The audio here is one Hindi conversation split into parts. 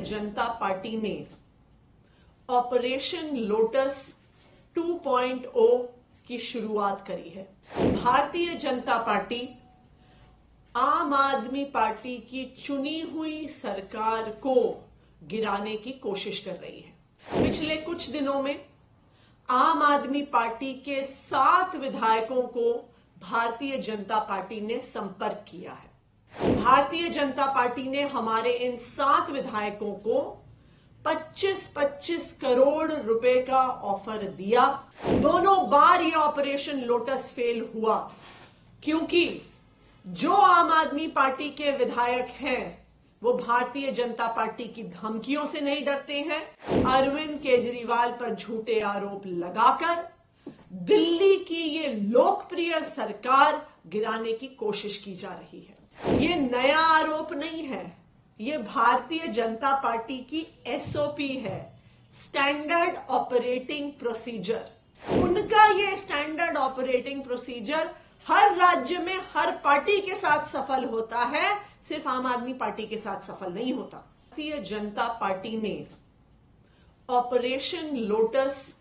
जनता पार्टी ने ऑपरेशन लोटस 2.0 की शुरुआत करी है। भारतीय जनता पार्टी आम आदमी पार्टी की चुनी हुई सरकार को गिराने की कोशिश कर रही है। पिछले कुछ दिनों में आम आदमी पार्टी के 7 विधायकों को भारतीय जनता पार्टी ने संपर्क किया है। भारतीय जनता पार्टी ने हमारे इन 7 विधायकों को 25-25 करोड़ रुपए का ऑफर दिया। दोनों बार यह ऑपरेशन लोटस फेल हुआ क्योंकि जो आम आदमी पार्टी के विधायक हैं वो भारतीय जनता पार्टी की धमकियों से नहीं डरते हैं। अरविंद केजरीवाल पर झूठे आरोप लगाकर दिल्ली की ये लोकप्रिय सरकार गिराने की कोशिश की जा रही है। ये नया आरोप नहीं है, ये भारतीय जनता पार्टी की एसओपी है, स्टैंडर्ड ऑपरेटिंग प्रोसीजर। उनका ये स्टैंडर्ड ऑपरेटिंग प्रोसीजर हर राज्य में हर पार्टी के साथ सफल होता है, सिर्फ आम आदमी पार्टी के साथ सफल नहीं होता। भारतीय जनता पार्टी ने ऑपरेशन लोटस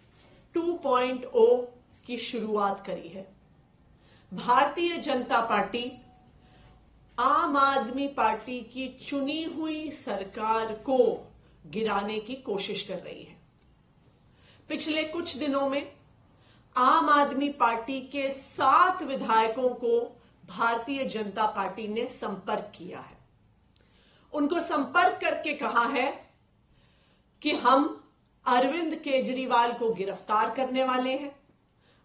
2.0 की शुरुआत करी है। भारतीय जनता पार्टी आम आदमी पार्टी की चुनी हुई सरकार को गिराने की कोशिश कर रही है। पिछले कुछ दिनों में आम आदमी पार्टी के 7 विधायकों को भारतीय जनता पार्टी ने संपर्क किया है। उनको संपर्क करके कहा है कि हम अरविंद केजरीवाल को गिरफ्तार करने वाले हैं।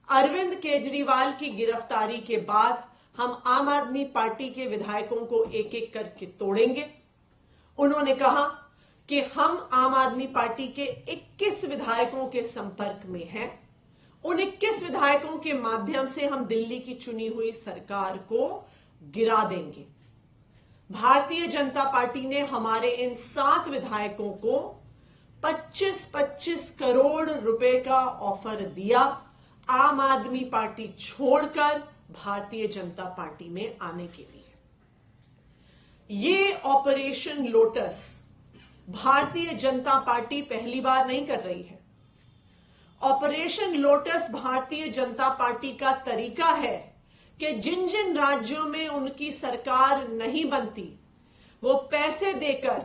अरविंद केजरीवाल की गिरफ्तारी के बाद हम आम आदमी पार्टी के विधायकों को एक एक करके तोड़ेंगे। उन्होंने कहा कि हम आम आदमी पार्टी के 21 विधायकों के संपर्क में हैं। उन 21 विधायकों के माध्यम से हम दिल्ली की चुनी हुई सरकार को गिरा देंगे। भारतीय जनता पार्टी ने हमारे इन 7 विधायकों को 25-25 करोड़ रुपए का ऑफर दिया आम आदमी पार्टी छोड़कर भारतीय जनता पार्टी में आने के लिए। ये operation lotus Bharatiya Janata party पहली बार नहीं कर रही है। Operation lotus Bharatiya Janata party का तरीका है कि जिन जिन राज्यों में उनकी सरकार नहीं बनती, वो पैसे देकर,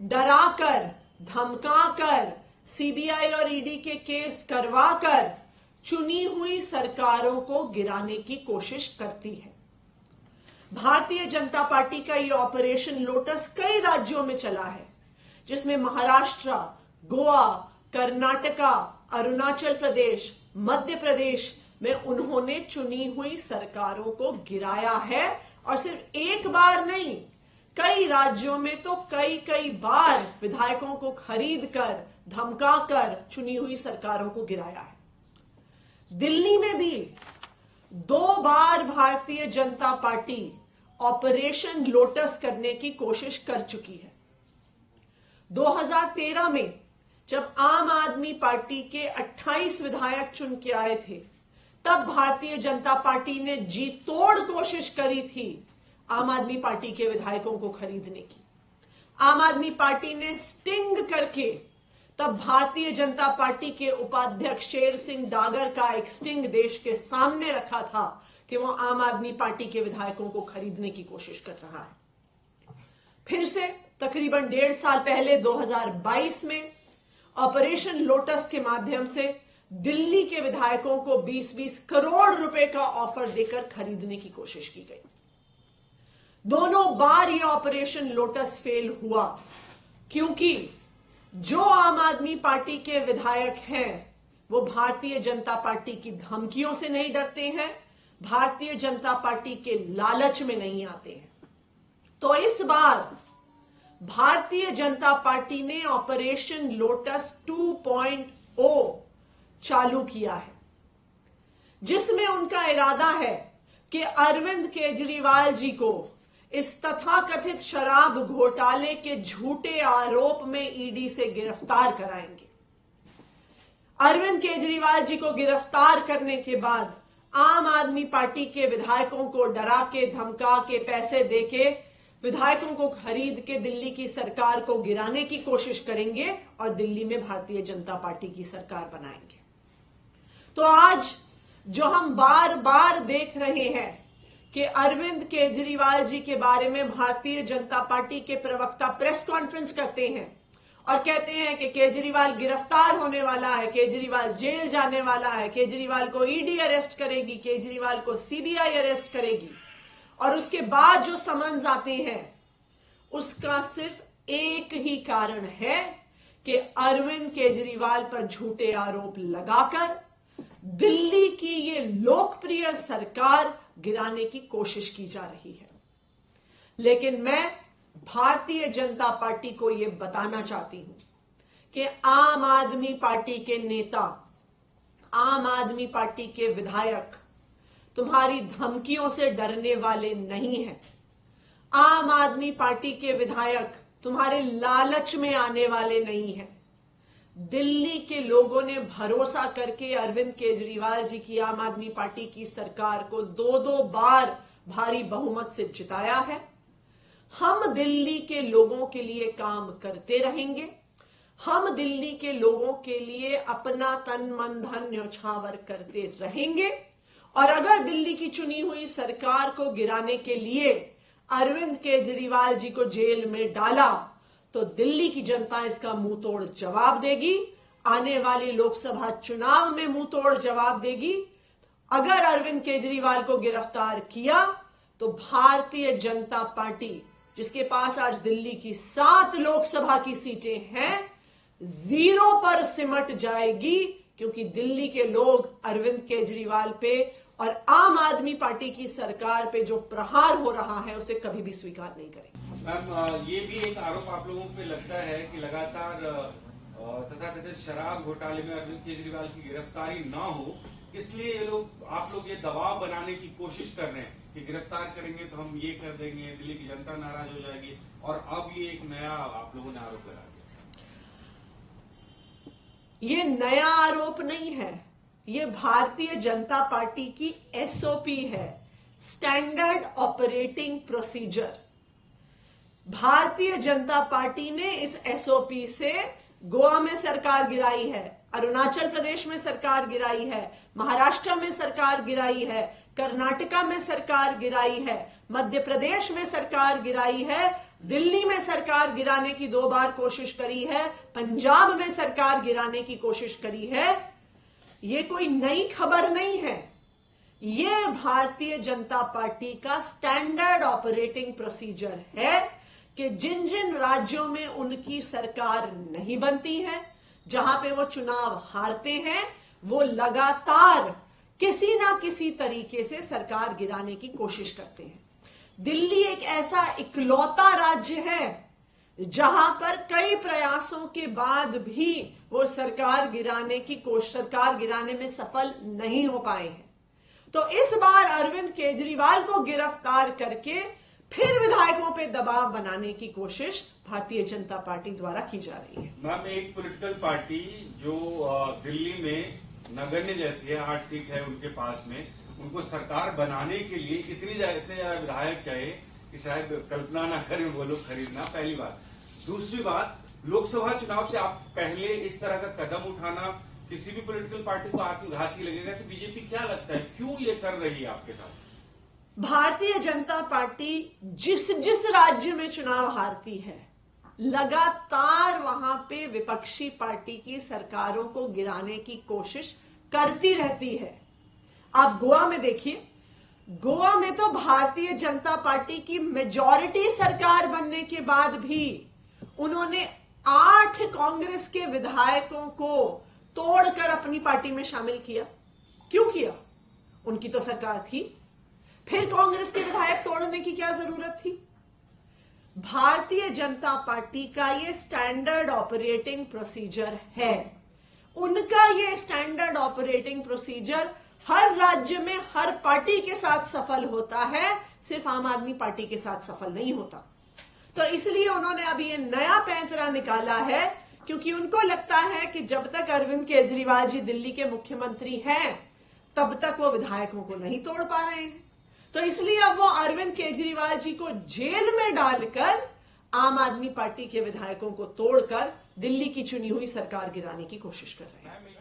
डराकर, धमकाकर, सीबीआई और ईडी के केस करवाकर चुनी हुई सरकारों को गिराने की कोशिश करती है। भारतीय जनता पार्टी का यह ऑपरेशन लोटस कई राज्यों में चला है, जिसमें महाराष्ट्र, गोवा, कर्नाटका, अरुणाचल प्रदेश, मध्य प्रदेश में उन्होंने चुनी हुई सरकारों को गिराया है। और सिर्फ एक बार नहीं, कई राज्यों में तो कई बार विधायकों को खरीद कर, धमकाकर चुनी हुई सरकारों को गिराया है। दिल्ली में भी 2 बार Bharatiya Janata party operation lotus करने की कोशिश कर चुकी है। 2013 में जब आम आदमी पार्टी के 28 विधायक चुन के आए थे, तब भारतीय जनता पार्टी ने जी तोड़ कोशिश करी थी आम आदमी पार्टी के विधायकों को खरीदने की। आम आदमी पार्टी ने स्टिंग करके तब भारतीय जनता पार्टी के उपाध्यक्ष शेर सिंह डागर का एक स्टिंग देश के सामने रखा था कि वो आम आदमी पार्टी के विधायकों को खरीदने की कोशिश कर रहा है। फिर से तकरीबन 1.5 साल पहले 2022 में ऑपरेशन लोटस के माध्यम से दिल्ली के विधायकों को 20-20 करोड़ रुपए का ऑफर देकर खरीदने की कोशिश की गई। दोनों बार यह ऑपरेशन लोटस फेल हुआ क्योंकि जो आम आदमी पार्टी के विधायक हैं वो भारतीय जनता पार्टी की धमकियों से नहीं डरते हैं, भारतीय जनता पार्टी के लालच में नहीं आते हैं। तो इस बार भारतीय जनता पार्टी ने ऑपरेशन लोटस 2.0 चालू किया है, जिसमें उनका इरादा है कि अरविंद केजरीवाल जी को इस तथाकथित शराब घोटाले के झूठे आरोप में ईडी से गिरफ्तार कराएंगे। अरविंद केजरीवाल जी को गिरफ्तार करने के बाद आम आदमी पार्टी के विधायकों को डरा के, धमका के, पैसे देके विधायकों को खरीद के दिल्ली की सरकार को गिराने की कोशिश करेंगे और दिल्ली में भारतीय जनता पार्टी की सरकार बनाएंगे। तो आज जो हम बार बार देख रहे हैं कि अरविंद केजरीवाल जी के बारे में भारतीय जनता पार्टी के प्रवक्ता प्रेस कॉन्फ्रेंस करते हैं और कहते हैं कि केजरीवाल गिरफ्तार होने वाला है, केजरीवाल जेल जाने वाला है, केजरीवाल को ईडी अरेस्ट करेगी, केजरीवाल को सीबीआई अरेस्ट करेगी, और उसके बाद जो समन्स आते हैं उसका सिर्फ एक ही कारण है कि अरविंद केजरीवाल पर झूठे आरोप लगाकर दिल्ली की ये लोकप्रिय सरकार गिराने की कोशिश की जा रही है। लेकिन मैं भारतीय जनता पार्टी को यह बताना चाहती हूं कि आम आदमी पार्टी के नेता, आम आदमी पार्टी के विधायक तुम्हारी धमकियों से डरने वाले नहीं हैं। आम आदमी पार्टी के विधायक तुम्हारे लालच में आने वाले नहीं हैं। दिल्ली के लोगों ने भरोसा करके अरविंद केजरीवाल जी की आम आदमी पार्टी की सरकार को 2-2 बार भारी बहुमत से जिताया है। हम दिल्ली के लोगों के लिए काम करते रहेंगे। हम दिल्ली के लोगों के लिए अपना तन मन धन न्यौछावर करते रहेंगे। और अगर दिल्ली की चुनी हुई सरकार को गिराने के लिए अरविंद केजरीवाल जी को जेल में डाला तो दिल्ली की जनता इसका मुंह तोड़ जवाब देगी। आने वाले लोकसभा चुनाव में मुंह तोड़ जवाब देगी। अगर अरविंद केजरीवाल को गिरफ्तार किया तो भारतीय जनता पार्टी, जिसके पास आज दिल्ली की 7 लोकसभा की सीटें हैं, 0 पर सिमट जाएगी, क्योंकि दिल्ली के लोग अरविंद केजरीवाल पे और आम आदमी पार्टी की सरकार पे जो प्रहार हो रहा है उसे कभी भी स्वीकार नहीं करेंगे। मैम, ये भी एक आरोप आप लोगों पे लगता है कि लगातार तथाकथित शराब घोटाले में अरविंद केजरीवाल की गिरफ्तारी ना हो, इसलिए आप लोग ये दबाव बनाने की कोशिश कर रहे हैं कि गिरफ्तार करेंगे तो हम ये कर देंगे, दिल्ली की जनता नाराज हो जाएगी, और अब ये एक नया आप लोगों ने आरोप लगा दिया। ये नया आरोप नहीं है, ये भारतीय जनता पार्टी की एसओपी है, standard operating procedure. Bharatiya Janata party ने इस एसओपी से गोवा में सरकार गिराई है, अरुणाचल प्रदेश में सरकार गिराई है, महाराष्ट्र में सरकार गिराई है, कर्नाटका में सरकार गिराई है, मध्य प्रदेश में सरकार गिराई है, दिल्ली में सरकार गिराने की 2 बार कोशिश करी है, पंजाब में सरकार गिराने की कोशिश करी है। ये कोई नई खबर नहीं है, ये भारतीय जनता पार्टी का स्टैंडर्ड ऑपरेटिंग प्रोसीजर है कि जिन जिन राज्यों में उनकी सरकार नहीं बनती है, जहां पे वो चुनाव हारते हैं, वो लगातार किसी ना किसी तरीके से सरकार गिराने की कोशिश करते हैं। दिल्ली एक ऐसा इकलौता राज्य है जहां पर कई प्रयासों के बाद भी वो सरकार गिराने में सफल नहीं हो पाए हैं। तो इस बार अरविंद केजरीवाल को गिरफ्तार करके फिर विधायकों पे दबाव बनाने की कोशिश भारतीय जनता पार्टी द्वारा की जा रही है। मैम, एक पॉलिटिकल पार्टी जो दिल्ली में नगण्य जैसी है, 8 सीट है उनके पास में, उनको सरकार बनाने के लिए इतने ज्यादा विधायक चाहिए कि शायद कल्पना ना करें वो लोग खरीदना, पहली बात। दूसरी बात, लोकसभा चुनाव से आप पहले इस तरह का कदम उठाना किसी भी पॉलिटिकल पार्टी को आत्मघाती लगेगा। तो बीजेपी क्या लगता है क्यों ये कर रही है आपके साथ? भारतीय जनता पार्टी जिस जिस राज्य में चुनाव हारती है, लगातार वहां पे विपक्षी पार्टी की सरकारों को गिराने की कोशिश करती रहती है। आप गोवा में देखिए, गोवा में तो भारतीय जनता पार्टी की मेजॉरिटी सरकार बनने के बाद भी उन्होंने 8 कांग्रेस के विधायकों को तोड़कर अपनी पार्टी में शामिल किया। क्यों किया? उनकी तो सरकार थी, फिर कांग्रेस के विधायक तोड़ने की क्या जरूरत थी? भारतीय जनता पार्टी का ये स्टैंडर्ड ऑपरेटिंग प्रोसीजर है। उनका ये स्टैंडर्ड ऑपरेटिंग प्रोसीजर हर राज्य में हर पार्टी के साथ सफल होता है, सिर्फ आम आदमी पार्टी के साथ सफल नहीं होता। तो इसलिए उन्होंने अभी ये नया पैंतरा निकाला है, क्योंकि उनको लगता है कि जब तक अरविंद केजरीवाल जी दिल्ली के मुख्यमंत्री हैं, तब तक वो विधायकों को नहीं तोड़ पा रहे हैं। तो इसलिए अब वो अरविंद केजरीवाल जी को जेल में डालकर आम आदमी पार्टी के विधायकों को तोड़कर दिल्ली की चुनी हुई सरकार गिराने की कोशिश कर रहे हैं।